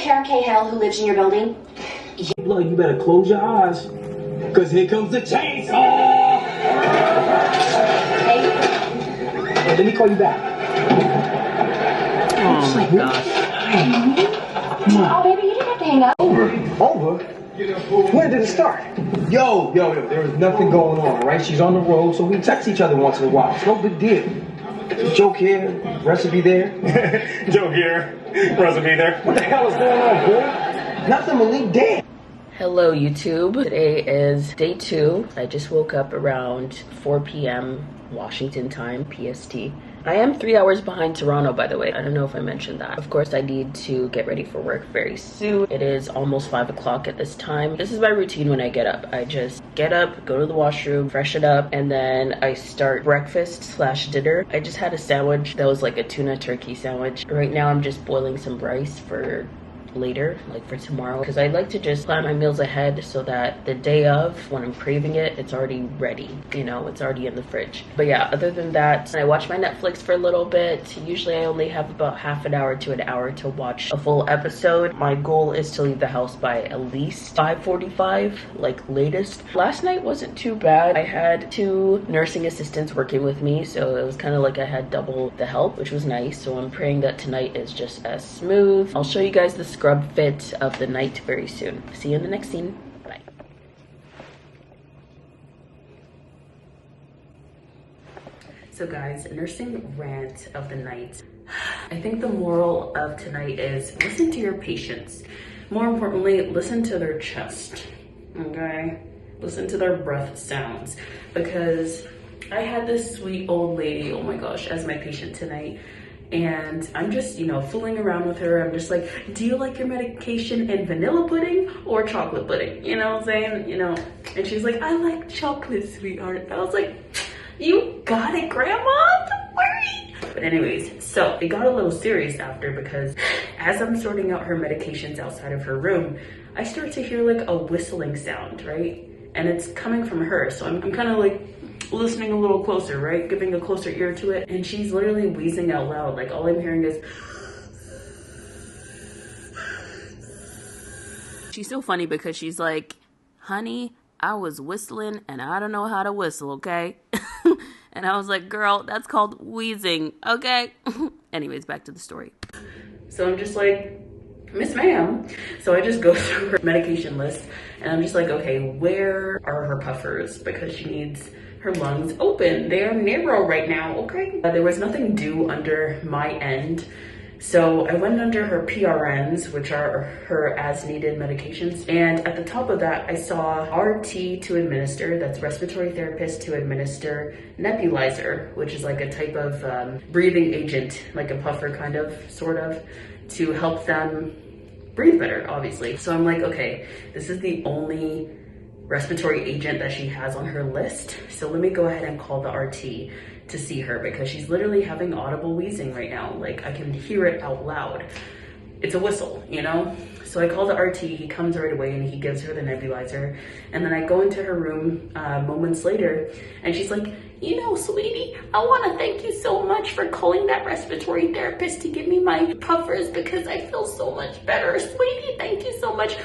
Karen K. Hale who lives in your building? Blood, you better close your eyes, because here comes the chainsaw! Hey. Hey, let me call you back. Oh my gosh. Oh, baby, you didn't have to hang up. Over? When did it start? Yo, there was nothing going on, right? She's on the road, so we text each other once in a while. It's no big deal. Joke here, recipe there. Joke here, recipe there. What the hell is going on, boy? Nothing, Malik, damn. Hello YouTube. Today is day 2. I just woke up around 4 p.m. Washington time, PST. I am 3 hours behind Toronto, by the way. I don't know if I mentioned that. Of course, I need to get ready for work very soon. It is almost 5 o'clock at this time. This is my routine when I get up. I just get up, go to the washroom, freshen up, and then I start breakfast/dinner. I just had a sandwich that was like a tuna turkey sandwich. Right now, I'm just boiling some rice for later, like for tomorrow, because I like to just plan my meals ahead so that the day of, when I'm craving it, it's already ready, you know, it's already in the fridge. But yeah, other than that, I watch my Netflix for a little bit. Usually I only have about half an hour to an hour to watch a full episode. My goal is to leave the house by at least 5:45, like latest. Last night wasn't too bad. I had 2 nursing assistants working with me, so it was kind of like I had double the help, which was nice. So I'm praying that tonight is just as smooth. I'll show you guys the scrub fit of the night very soon. See you in the next scene. Bye. So guys, nursing rant of the night. I think the moral of tonight is listen to your patients. More importantly, listen to their chest, okay? Listen to their breath sounds, because I had this sweet old lady, oh my gosh, as my patient tonight. And I'm just, you know, fooling around with her. I'm just like, do you like your medication in vanilla pudding or chocolate pudding? You know what I'm saying? You know, and she's like, I like chocolate, sweetheart. I was like, you got it, grandma, don't worry. But anyways, so it got a little serious after, because as I'm sorting out her medications outside of her room, I start to hear like a whistling sound, right? And it's coming from her. So I'm kind of like listening a little closer, right? Giving a closer ear to it. And she's literally wheezing out loud. Like all I'm hearing is. She's so funny because she's like, honey, I was whistling and I don't know how to whistle, okay? And I was like, girl, that's called wheezing, okay? Anyways, back to the story. So I'm just like, Miss Ma'am. So I just go through her medication list and I'm just like, okay, where are her puffers? Because she needs her lungs open. They are narrow right now, okay? There was nothing due under my end. So I went under her PRNs, which are her as needed medications. And at the top of that, I saw RT to administer, that's respiratory therapist to administer nebulizer, which is like a type of breathing agent, like a puffer kind of, sort of, to help them breathe better, obviously. So I'm like, okay, this is the only respiratory agent that she has on her list. So let me go ahead and call the RT to see her, because she's literally having audible wheezing right now. Like I can hear it out loud. It's a whistle, you know? So I call the RT, he comes right away and he gives her the nebulizer. And then I go into her room moments later and she's like, you know, sweetie, I want to thank you so much for calling that respiratory therapist to give me my puffers, because I feel so much better. Sweetie, thank you so much.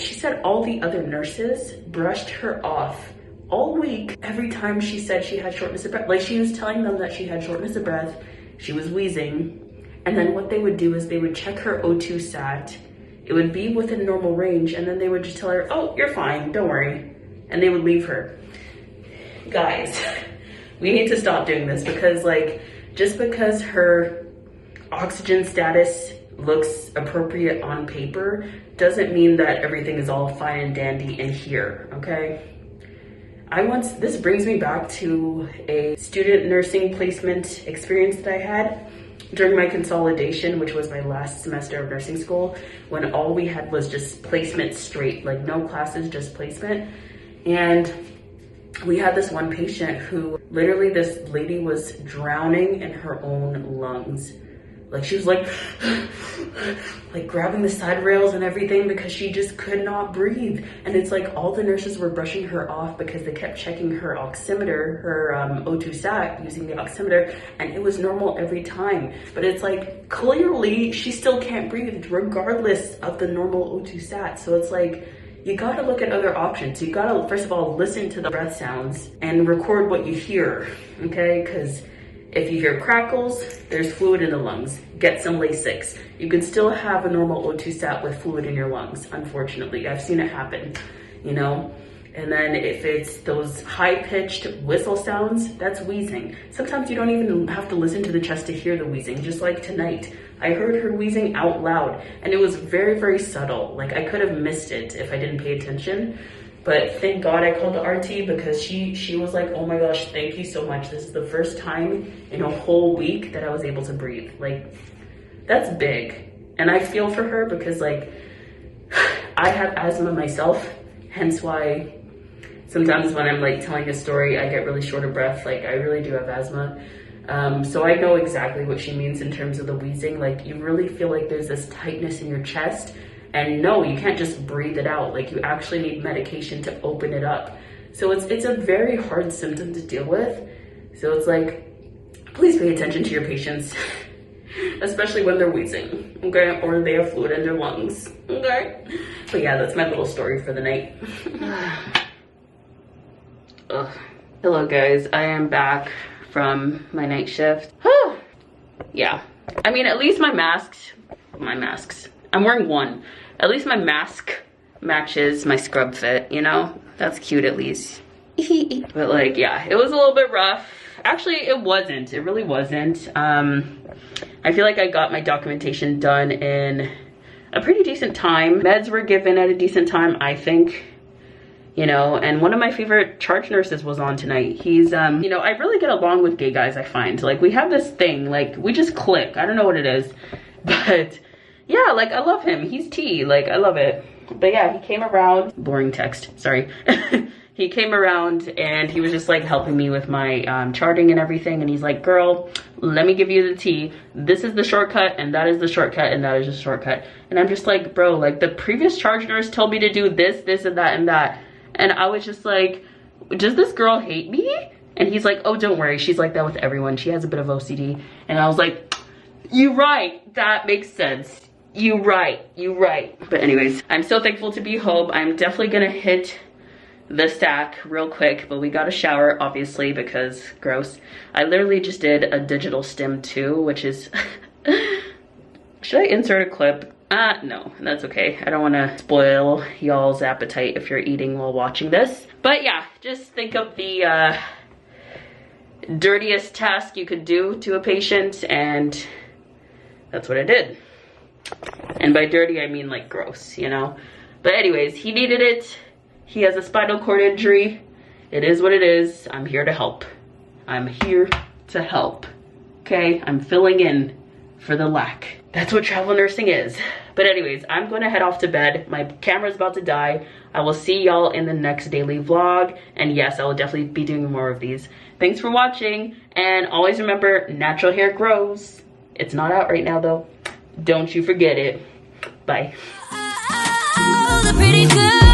She said all the other nurses brushed her off all week. Every time she said she had shortness of breath, like she was telling them that she had shortness of breath, she was wheezing. And then what they would do is they would check her O2 sat. It would be within normal range. And then they would just tell her, oh, you're fine, don't worry. And they would leave her. Guys, we need to stop doing this, because like, just because her oxygen status looks appropriate on paper doesn't mean that everything is all fine and dandy in here, okay? This brings me back to a student nursing placement experience that I had during my consolidation, which was my last semester of nursing school, when all we had was just placement straight, like no classes, just placement. And we had this one patient who literally, this lady was drowning in her own lungs. Like she was like grabbing the side rails and everything because she just could not breathe. And it's like all the nurses were brushing her off because they kept checking her oximeter, her O2 sat using the oximeter, and it was normal every time. But it's like clearly she still can't breathe regardless of the normal O2 sat. So it's like, you gotta look at other options. You gotta, first of all, listen to the breath sounds and record what you hear, okay? Because if you hear crackles, there's fluid in the lungs. Get some Lasix. You can still have a normal O2 sat with fluid in your lungs, unfortunately. I've seen it happen, you know? And then if it's those high-pitched whistle sounds, that's wheezing. Sometimes you don't even have to listen to the chest to hear the wheezing, just like tonight. I heard her wheezing out loud, and it was very, very subtle. Like, I could have missed it if I didn't pay attention. But thank God I called the RT because she was like, oh my gosh, thank you so much. This is the first time in a whole week that I was able to breathe. Like, that's big. And I feel for her because, like, I have asthma myself, hence why sometimes when I'm like telling a story, I get really short of breath. Like, I really do have asthma. So I know exactly what she means in terms of the wheezing. Like, you really feel like there's this tightness in your chest. And no, you can't just breathe it out. Like, you actually need medication to open it up. So it's a very hard symptom to deal with. So it's like, please pay attention to your patients, especially when they're wheezing, okay? Or they have fluid in their lungs, okay? But yeah, that's my little story for the night. Ugh. Hello guys, I am back from my night shift. Yeah, I mean, at least my masks, I'm wearing one. At least my mask matches my scrub fit, you know? That's cute at least. But like, yeah, it was a little bit rough. Actually, it wasn't. It really wasn't. I feel like I got my documentation done in a pretty decent time. Meds were given at a decent time, I think. You know, and one of my favorite charge nurses was on tonight. He's, you know, I really get along with gay guys, I find. Like, we have this thing, like, we just click. I don't know what it is, but yeah, like, I love him. He's T, like, I love it. But yeah, he came around, boring text, sorry. He came around and he was just like helping me with my charting and everything. And he's like, girl, let me give you the tea. This is the shortcut and that is the shortcut and that is the shortcut. And I'm just like, bro, like the previous charge nurse told me to do this, this and that and that. And I was just like, does this girl hate me? And he's like, oh, don't worry. She's like that with everyone. She has a bit of OCD. And I was like, you right. That makes sense. You right. You right. But anyways, I'm so thankful to be home. I'm definitely going to hit the stack real quick, but we got a shower, obviously, because gross. I literally just did a digital STIM too, which is, should I insert a clip? No, that's okay. I don't want to spoil y'all's appetite if you're eating while watching this. But yeah, just think of the dirtiest task you could do to a patient, and that's what I did. And by dirty, I mean like gross, you know? But anyways, he needed it. He has a spinal cord injury. It is what it is. I'm here to help. I'm here to help. Okay, I'm filling in for the lack. That's what travel nursing is. But anyways, I'm gonna head off to bed. My camera's about to die. I will see y'all in the next daily vlog. And yes, I will definitely be doing more of these. Thanks for watching. And always remember, natural hair grows. It's not out right now though. Don't you forget it. Bye. Oh, the pretty girl.